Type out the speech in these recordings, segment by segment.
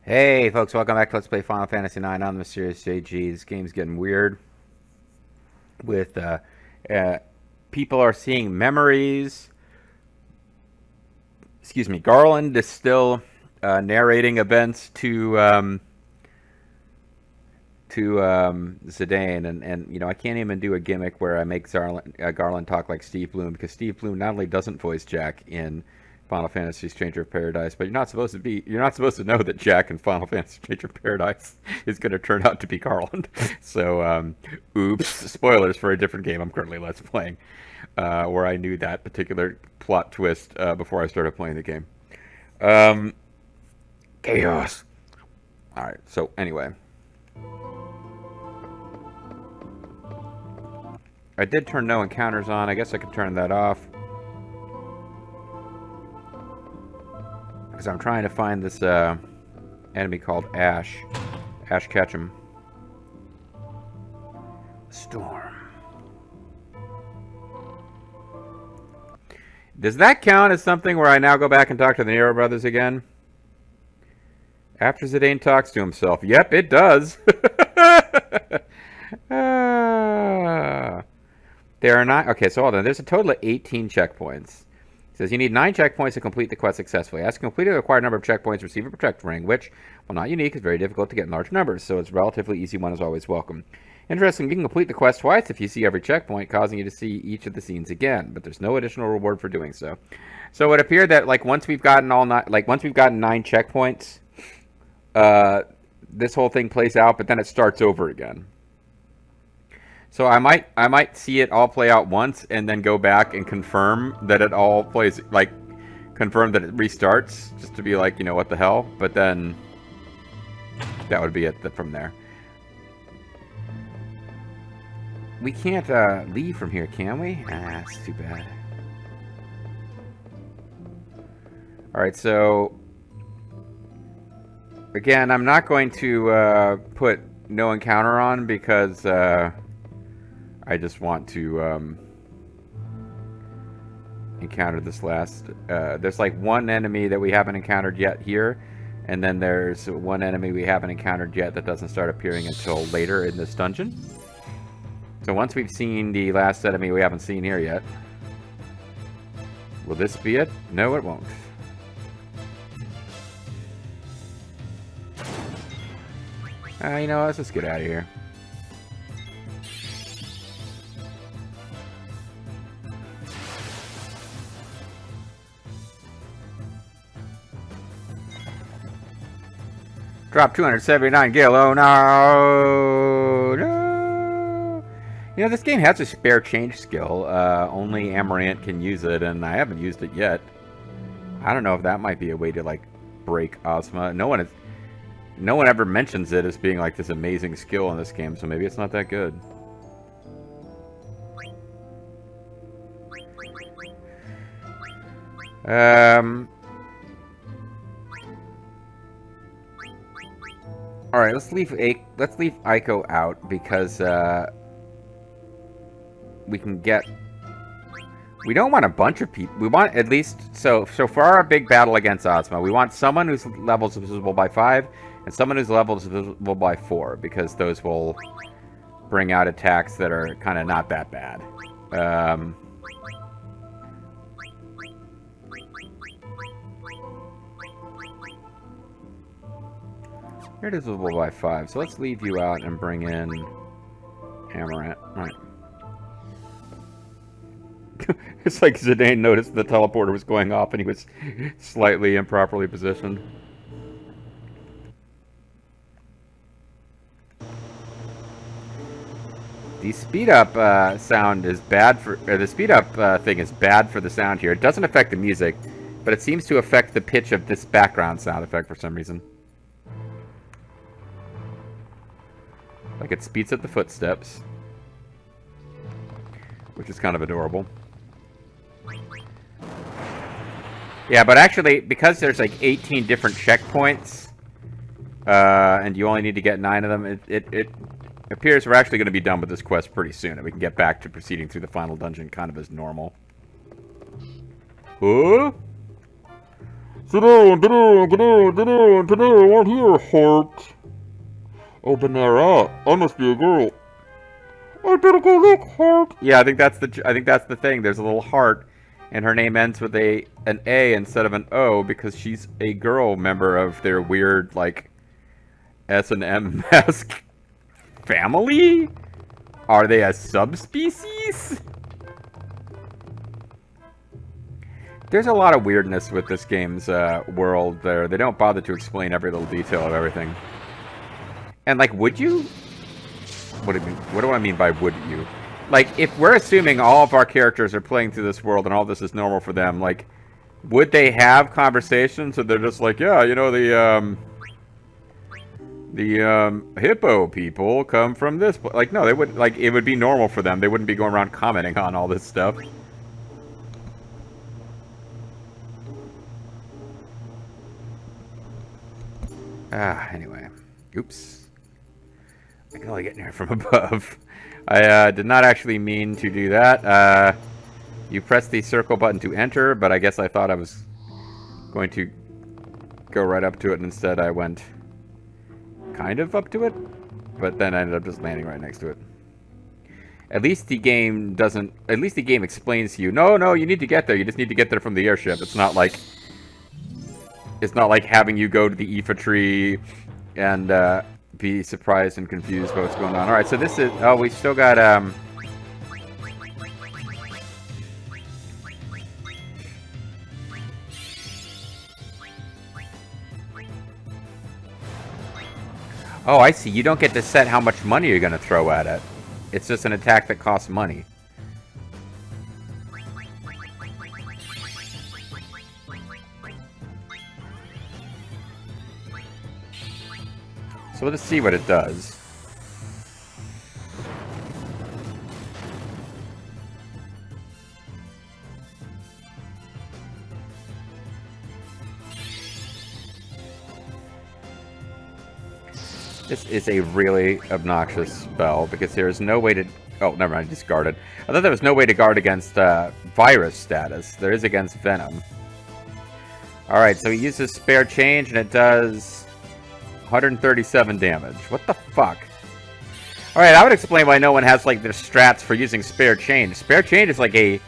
Hey folks, welcome back to Let's Play Final Fantasy IX. I'm the Mysterious JG. This game's getting weird with uh, people are seeing memories. Excuse me, Garland is still narrating events to Zidane, and you know I can't even do a gimmick where I make Garland talk like Steve Bloom, because Steve Bloom not only doesn't voice Jack in Final Fantasy Stranger of Paradise, but you're not supposed to know that Jack in Final Fantasy Stranger of Paradise is going to turn out to be Garland. So oops, spoilers for a different game I'm currently Let's Playing, where I knew that particular plot twist before I started playing the game. Um, Chaos. All right, so anyway, I did turn no encounters on. I guess I could turn that off, because I'm trying to find this enemy called Ash. Ash Ketchum. Storm. Does that count as something where I now go back and talk to the Nero brothers again? After Zidane talks to himself. Yep, it does. There are not... Okay, so hold on. There's a total of 18 checkpoints. It says you need 9 checkpoints to complete the quest successfully. As to complete the required number of checkpoints, receive a protect ring, which, while not unique, is very difficult to get in large numbers, so it's a relatively easy one is always welcome. Interesting, you can complete the quest twice if you see every checkpoint, causing you to see each of the scenes again, but there's no additional reward for doing so. So it appeared that once we've gotten 9 checkpoints, this whole thing plays out, but then it starts over again. So I might see it all play out once and then go back and confirm that it all plays, confirm that it restarts, just to be like, you know, what the hell? But then that would be it from there. We can't leave from here, can we? Ah, that's too bad. Alright, so again, I'm not going to put no encounter on, because I just want to encounter this last... there's like one enemy that we haven't encountered yet here, and then there's one enemy we haven't encountered yet that doesn't start appearing until later in this dungeon. So once we've seen the last enemy we haven't seen here yet... Will this be it? No, it won't. You know, let's just get out of here. Drop 279 gil. Oh no! No! You know, this game has a spare change skill. Only Amaranth can use it, and I haven't used it yet. I don't know if that might be a way to, break Ozma. No one ever mentions it as being, this amazing skill in this game, so maybe it's not that good. All right, let's leave Aiko out, because we can get... We don't want a bunch of people. We want at least... So for our big battle against Ozma, we want someone whose level is visible by 5, and someone whose level is visible by 4, because those will bring out attacks that are kind of not that bad. Here it is visible by 5, so let's leave you out and bring in Amaranth. All right. It's like Zidane noticed the teleporter was going off and he was slightly improperly positioned. The speed up sound is bad for... the speed up thing is bad for the sound here. It doesn't affect the music, but it seems to affect the pitch of this background sound effect for some reason. It speeds up the footsteps, which is kind of adorable. Yeah, but actually, because there's 18 different checkpoints, and you only need to get 9 of them, it appears we're actually going to be done with this quest pretty soon, and we can get back to proceeding through the final dungeon kind of as normal. Huh? Today I want your heart. Open that up. I must be a girl. I better go look, heart. Yeah, I think that's the thing. There's a little heart, and her name ends with an A instead of an O because she's a girl member of their weird like S&M mask family. Are they a subspecies? There's a lot of weirdness with this game's world there. They don't bother to explain every little detail of everything. And, like, would you? What do I mean by would you? Like, if we're assuming all of our characters are playing through this world and all this is normal for them, like, would they have conversations or they're just like, yeah, you know, the hippo people come from this place. Like, no, they wouldn't. Like, it would be normal for them. They wouldn't be going around commenting on all this stuff. Anyway. Oops. I can only get in here from above. I did not actually mean to do that. You press the circle button to enter, but I guess I thought I was going to go right up to it, and instead I went kind of up to it, but then I ended up just landing right next to it. At least the game doesn't... At least the game explains to you, no, you need to get there. You just need to get there from the airship. It's not like... It's not like having you go to the IFA tree and be surprised and confused about what's going on. Alright, so this is... Oh, we still got... Oh, I see. You don't get to set how much money you're going to throw at it. It's just an attack that costs money. So let's see what it does. This is a really obnoxious spell because there is no way to... Oh, never mind, discarded. I thought there was no way to guard against virus status. There is against venom. Alright, so he uses spare change and it does 137 damage. What the fuck? Alright, I would explain why no one has like their strats for using spare change. Spare change is like a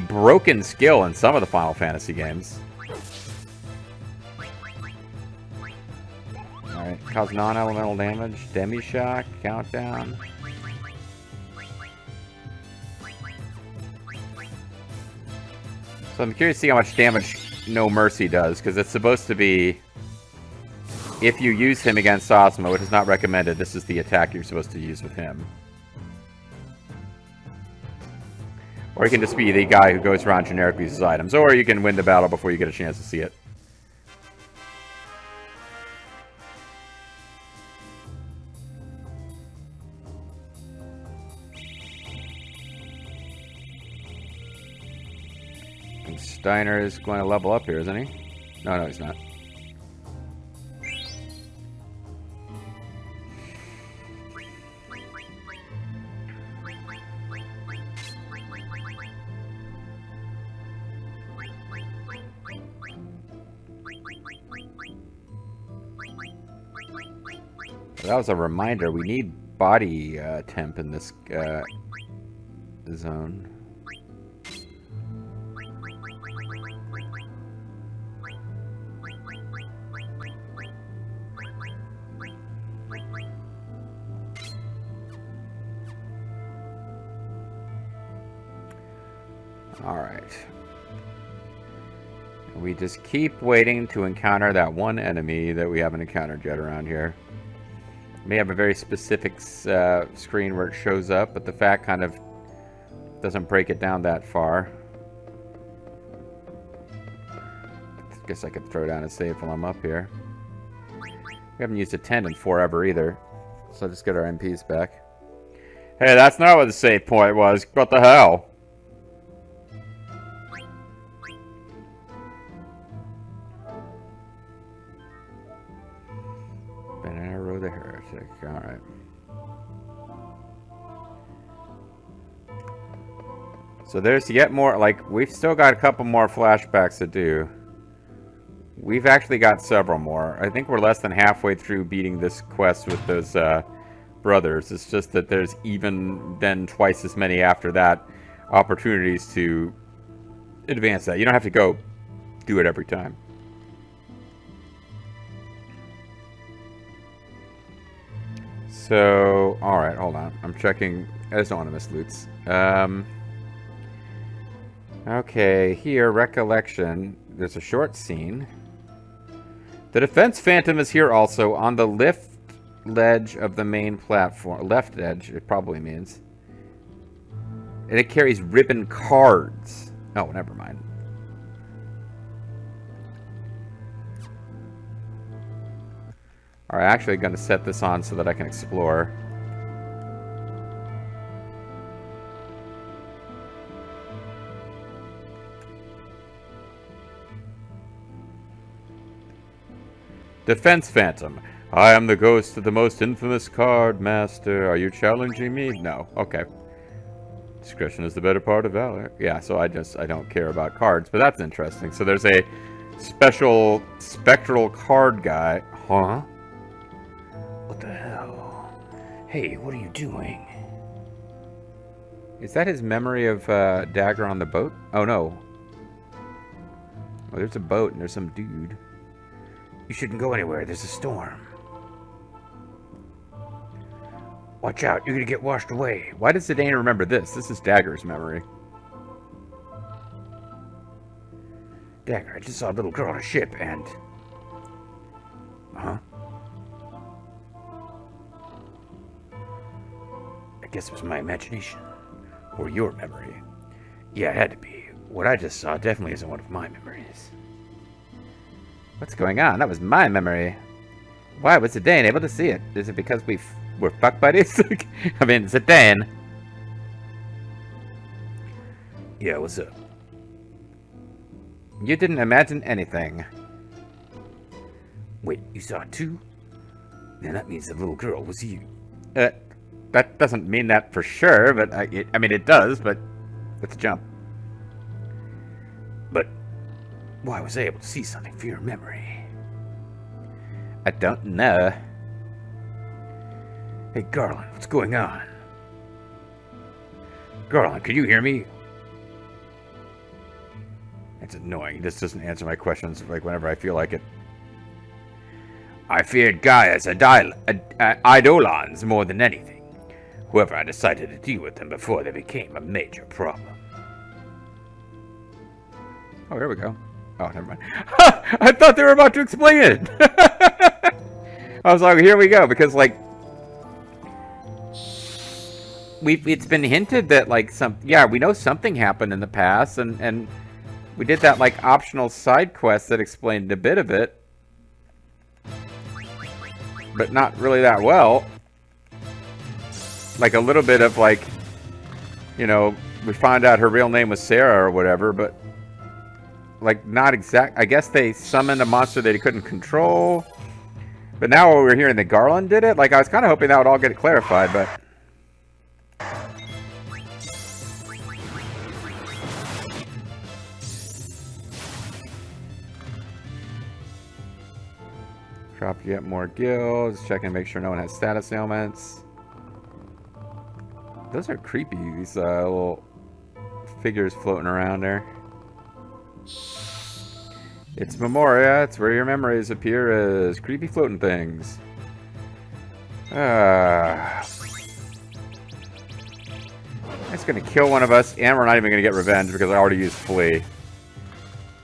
broken skill in some of the Final Fantasy games. Alright, cause non-elemental damage, demi-shock, countdown. So I'm curious to see how much damage No Mercy does, because it's supposed to be, if you use him against Osmo, which is not recommended, this is the attack you're supposed to use with him. Or you can just be the guy who goes around generically uses items, or you can win the battle before you get a chance to see it. Steiner is going to level up here, isn't he? No, he's not. That was a reminder. We need body temp in this zone. Alright. We just keep waiting to encounter that one enemy that we haven't encountered yet around here. May have a very specific screen where it shows up, but the fact kind of doesn't break it down that far. Guess I could throw down a save while I'm up here. We haven't used a 10 in forever either, so I'll just get our MPs back. Hey, that's not what the save point was. What the hell? Banana the Heretic. Alright. So there's yet more, like, we've still got a couple more flashbacks to do. We've actually got several more. I think we're less than halfway through beating this quest with those brothers. It's just that there's even then twice as many after that opportunities to advance that. You don't have to go do it every time. So, alright, hold on. I'm checking. I just don't want to miss loots. Okay, here, recollection. There's a short scene. The defense phantom is here also on the lift ledge of the main platform. Left edge, it probably means. And it carries ribbon cards. Oh, never mind. Alright, actually going to set this on so that I can explore. Defense Phantom. I am the ghost of the most infamous card master. Are you challenging me? No. Okay. Discretion is the better part of valor. Yeah, so I don't care about cards, but that's interesting. So there's a special spectral card guy. Huh? What the hell? Hey, what are you doing? Is that his memory of Dagger on the boat? Oh, no. Oh, there's a boat and there's some dude. You shouldn't go anywhere. There's a storm. Watch out. You're going to get washed away. Why does Zidane remember this? This is Dagger's memory. Dagger, I just saw a little girl on a ship and... Huh? I guess it was my imagination. Or your memory. Yeah, it had to be. What I just saw definitely isn't one of my memories. What's going on? That was my memory. Why was Zidane able to see it? Is it because we're fuck buddies? I mean, Zidane. Yeah, what's up? You didn't imagine anything. Wait, you saw it too? Then that means the little girl was you. That doesn't mean that for sure, but I mean, it does, but let's jump. But why was I able to see something for your memory? I don't know. Hey, Garland, what's going on? Garland, can you hear me? It's annoying. He just doesn't answer my questions like whenever I feel like it. I feared Gaia's Eidolons more than anything. However, I decided to deal with them before they became a major problem. Oh, here we go. Oh, never mind. I thought they were about to explain it. I was like, here we go, because like it's been hinted that like we know something happened in the past, and we did that like optional side quest that explained a bit of it, but not really that well. Like a little bit of like, you know, we found out her real name was Sarah or whatever, but like not exact. I guess they summoned a monster they couldn't control. But now we're hearing that Garland did it. Like I was kind of hoping that would all get clarified, but drop yet more guilds. Check and make sure no one has status ailments. Those are creepy. These little figures floating around there. It's Memoria. It's where your memories appear as creepy floating things. It's gonna kill one of us, and we're not even gonna get revenge because I already used Flee.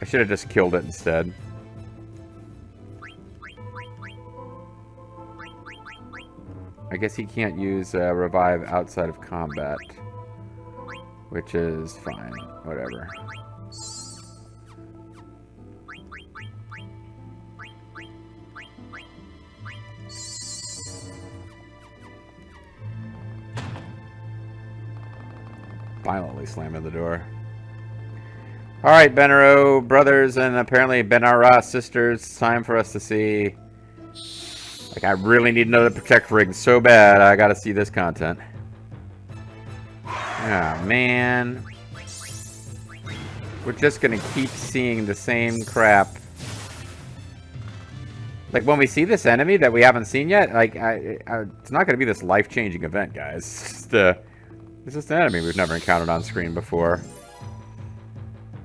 I should have just killed it instead. I guess he can't use revive outside of combat, which is fine. Whatever. Violently slamming the door. Alright, Benaro brothers and apparently Benara sisters. Time for us to see. Like, I really need to know the Protect ring so bad. I gotta see this content. Ah, man. We're just gonna keep seeing the same crap Like, when we see this enemy that we haven't seen yet, like, it's not going to be this life-changing event, guys. It's just an enemy we've never encountered on screen before.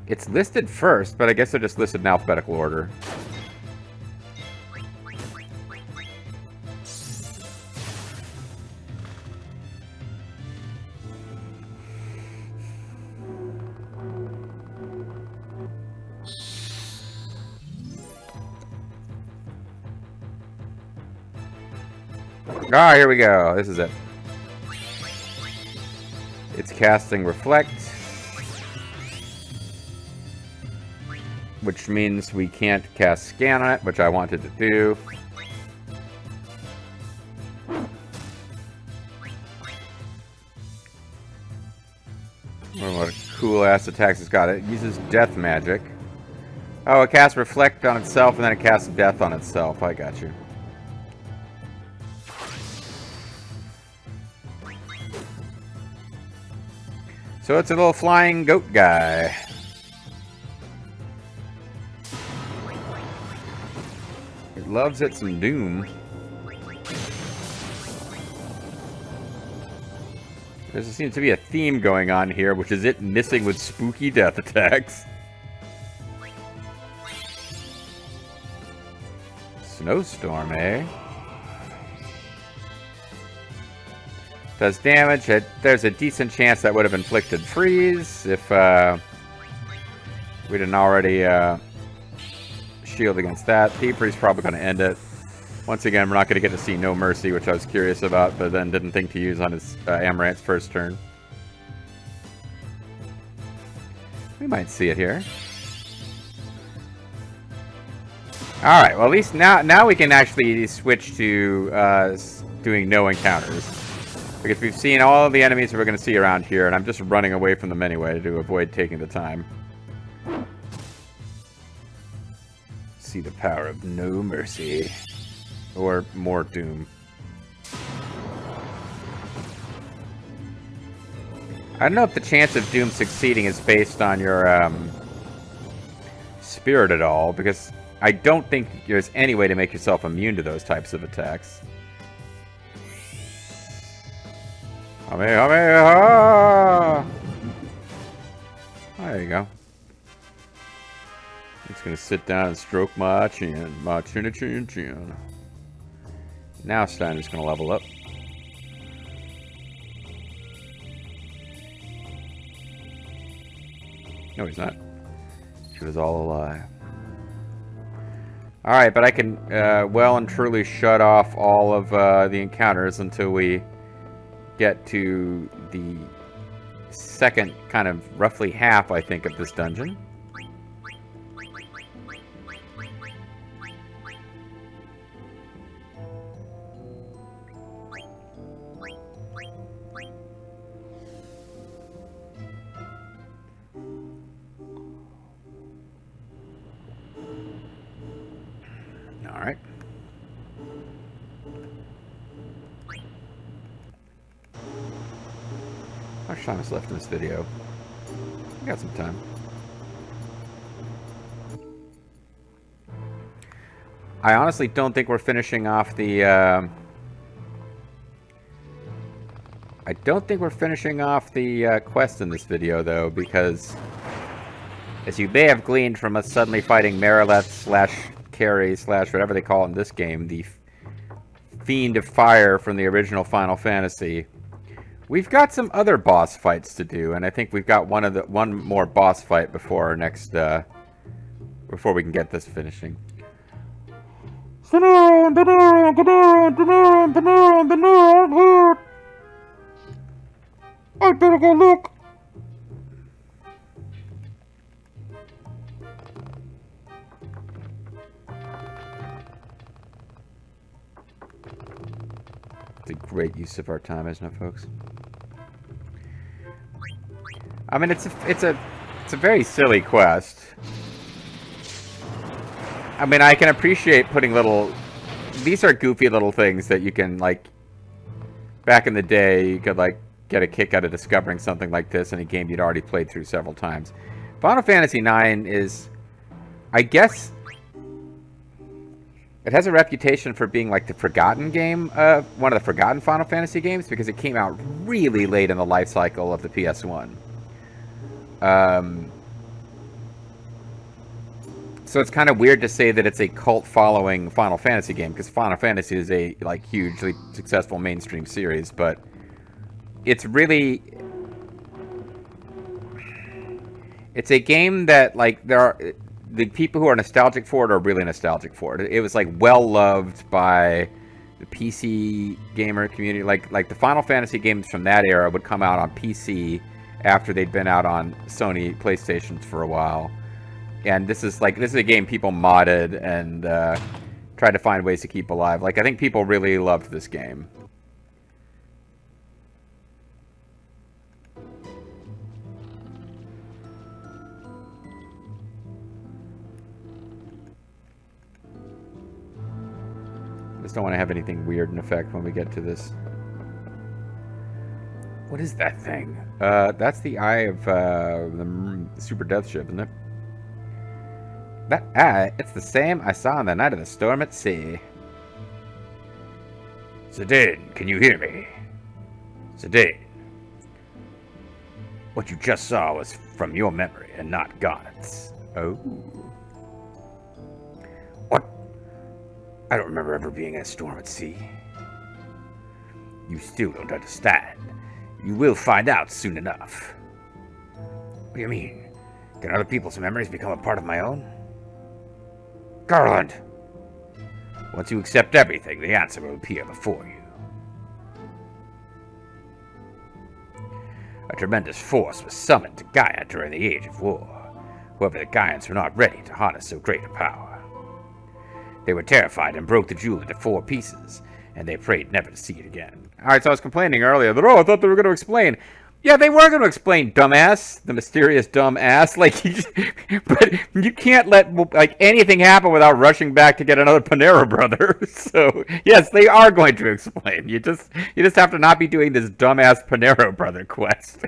It's listed first, but I guess they're just listed in alphabetical order. Ah, here we go. This is it. It's casting Reflect, which means we can't cast Scan on it, which I wanted to do. Oh, what a cool-ass attacks it's got. It uses Death Magic. Oh, it casts Reflect on itself, and then it casts Death on itself. I got you. So it's a little flying goat guy. It loves it some Doom. There seems to be a theme going on here, which is it missing with spooky death attacks. Snowstorm, eh? Does damage. There's a decent chance that would have inflicted freeze if we didn't already shield against that. Thievery's probably going to end it. Once again, we're not going to get to see No Mercy, which I was curious about, but then didn't think to use on his Amaranth's first turn. We might see it here. Alright, well at least now we can actually switch to doing no encounters. Because we've seen all of the enemies that we're going to see around here, and I'm just running away from them anyway to avoid taking the time. See the power of No Mercy. Or more Doom. I don't know if the chance of Doom succeeding is based on your spirit at all, because I don't think there's any way to make yourself immune to those types of attacks. There you go. I'm just gonna sit down and stroke my chin. My chin. Now Steiner's gonna level up. No, he's not. She was all alive. Alright, but I can well and truly shut off all of the encounters until we get to the second kind of roughly half, I think, of this dungeon. All right. How much time is left in this video? We got some time. I honestly don't think we're finishing off the I don't think we're finishing off the quest in this video, though, because as you may have gleaned from us suddenly fighting Marileth / Carrie / whatever they call it in this game, the Fiend of Fire from the original Final Fantasy, we've got some other boss fights to do, and I think we've got one more boss fight before our next before we can get this finishing. I better go look. It's a great use of our time, isn't it, folks? I mean, it's a very silly quest. I mean, I can appreciate putting little... These are goofy little things that you can, like... Back in the day, you could, like, get a kick out of discovering something like this in a game you'd already played through several times. Final Fantasy IX is... I guess... It has a reputation for being like the forgotten game, one of the forgotten Final Fantasy games, because it came out really late in the life cycle of the PS1. So it's kind of weird to say that it's a cult following Final Fantasy game, because Final Fantasy is a like hugely successful mainstream series, but it's really, it's a game that like the people who are nostalgic for it are really nostalgic for it. It was like well loved by the PC gamer community. Like the Final Fantasy games from that era would come out on PC after they'd been out on Sony PlayStations for a while. And this is a game people modded and tried to find ways to keep alive. Like, I think people really loved this game. Just don't want to have anything weird in effect when we get to this. What is that thing? That's the eye of the super death ship, isn't it? That eye, it's the same I saw on the night of the storm at sea. Zidane, can you hear me? Zidane. What you just saw was from your memory and not Garland's. Oh. What? I don't remember ever being in a storm at sea. You still don't understand. You will find out soon enough. What do you mean? Can other people's memories become a part of my own? Garland! Once you accept everything, the answer will appear before you. A tremendous force was summoned to Gaia during the Age of War. However, the Gaians were not ready to harness so great a power. They were terrified and broke the jewel into 4 pieces, and they prayed never to see it again. Alright, so I was complaining earlier that, I thought they were going to explain. Yeah, they were going to explain, dumbass. The mysterious dumbass. Like, but you can't let, like, anything happen without rushing back to get another Panera brother. So, yes, they are going to explain. You just have to not be doing this dumbass Panera brother quest.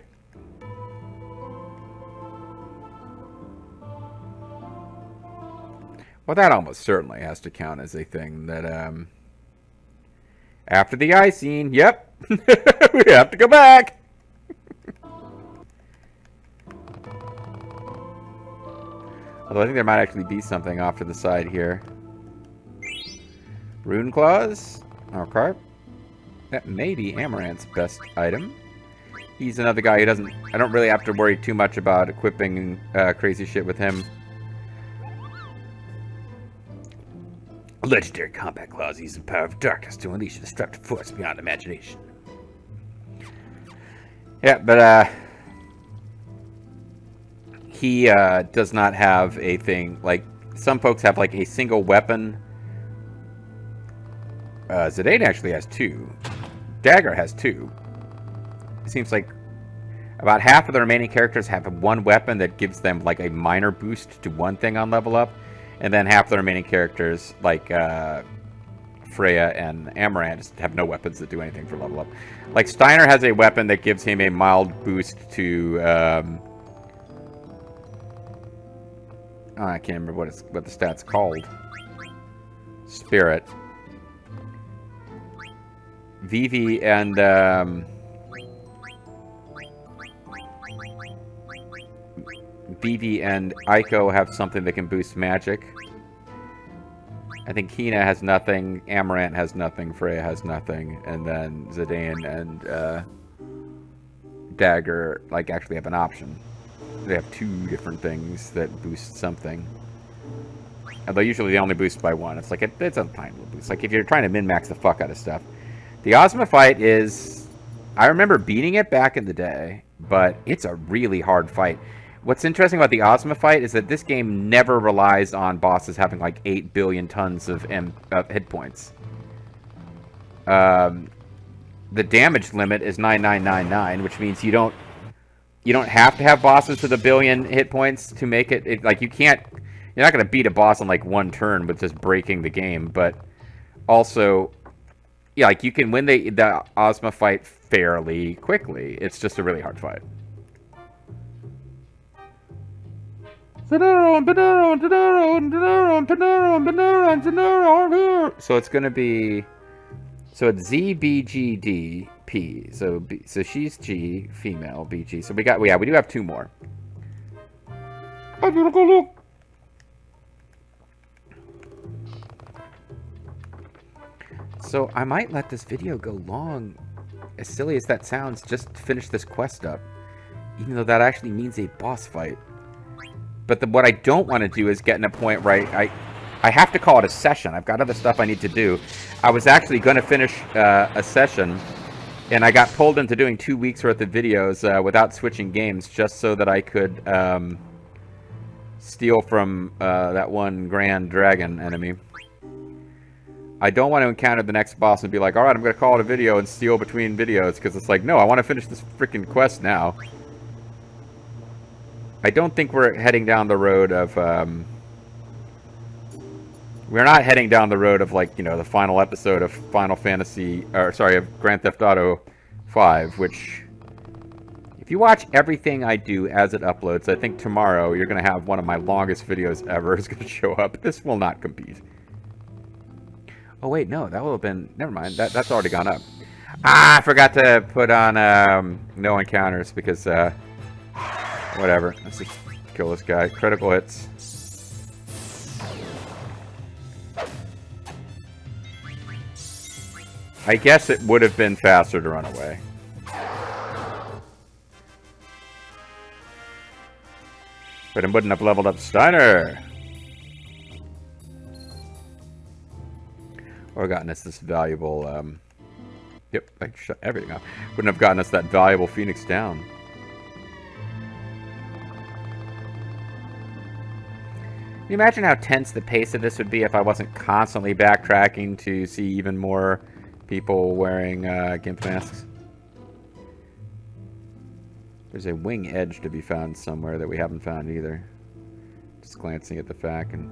Well, that almost certainly has to count as a thing that, after the eye scene, yep, we have to go back. Although I think there might actually be something off to the side here. Rune Claws. Okay. That may be Amaranth's best item. He's another guy who doesn't... I don't really have to worry too much about equipping crazy shit with him. Legendary combat claws use the power of darkness to unleash a destructive force beyond imagination. Yeah, but he does not have a thing, like, some folks have, like, a single weapon. Zidane actually has 2. Dagger has 2. It seems like about half of the remaining characters have one weapon that gives them, like, a minor boost to one thing on level up. And then half the remaining characters, like Freya and Amaranth, just have no weapons that do anything for level up. Like, Steiner has a weapon that gives him a mild boost to... I can't remember what the stat's called. Spirit. Vivi and Vivi and Aiko have something that can boost magic. I think Kina has nothing, Amaranth has nothing, Freya has nothing, and then Zidane and Dagger like actually have an option. They have 2 different things that boost something. Although usually they only boost by 1. It's like it's a tiny little boost. Like if you're trying to min-max the fuck out of stuff. The Ozma fight is... I remember beating it back in the day, but it's a really hard fight. What's interesting about the Ozma fight is that this game never relies on bosses having like 8 billion tons of hit points. The damage limit is 9999, which means you don't have to have bosses with 1 billion hit points to make it. Like, you're not going to beat a boss in like 1 turn with just breaking the game, but also, yeah, like you can win the Ozma fight fairly quickly. It's just a really hard fight. So it's going to be... So it's ZBGDP. So she's G, female, BG. So we do have 2 more. I gotta go look. So I might let this video go long, as silly as that sounds, just to finish this quest up. Even though that actually means a boss fight. But what I don't want to do is get in a point where I have to call it a session. I've got other stuff I need to do. I was actually going to finish a session, and I got pulled into doing 2 weeks worth of videos without switching games, just so that I could steal from that one Grand Dragon enemy. I don't want to encounter the next boss and be like, alright, I'm going to call it a video and steal between videos, because it's like, no, I want to finish this freaking quest now. I don't think we're heading down the road of, we're not heading down the road of, like, you know, the final episode of Final Fantasy, or sorry, of Grand Theft Auto 5, which, if you watch everything I do as it uploads, I think tomorrow you're going to have one of my longest videos ever is going to show up. This will not compete. Oh, wait, no, that will have been... Never mind, that's already gone up. Ah, I forgot to put on no encounters because, whatever. Let's just kill this guy. Critical hits. I guess it would have been faster to run away. But it wouldn't have leveled up Steiner. Or gotten us this valuable, yep, I shut everything off. Wouldn't have gotten us that valuable Phoenix down. Can you imagine how tense the pace of this would be if I wasn't constantly backtracking to see even more people wearing gimp masks? There's a wing edge to be found somewhere that we haven't found either. Just glancing at the fact and...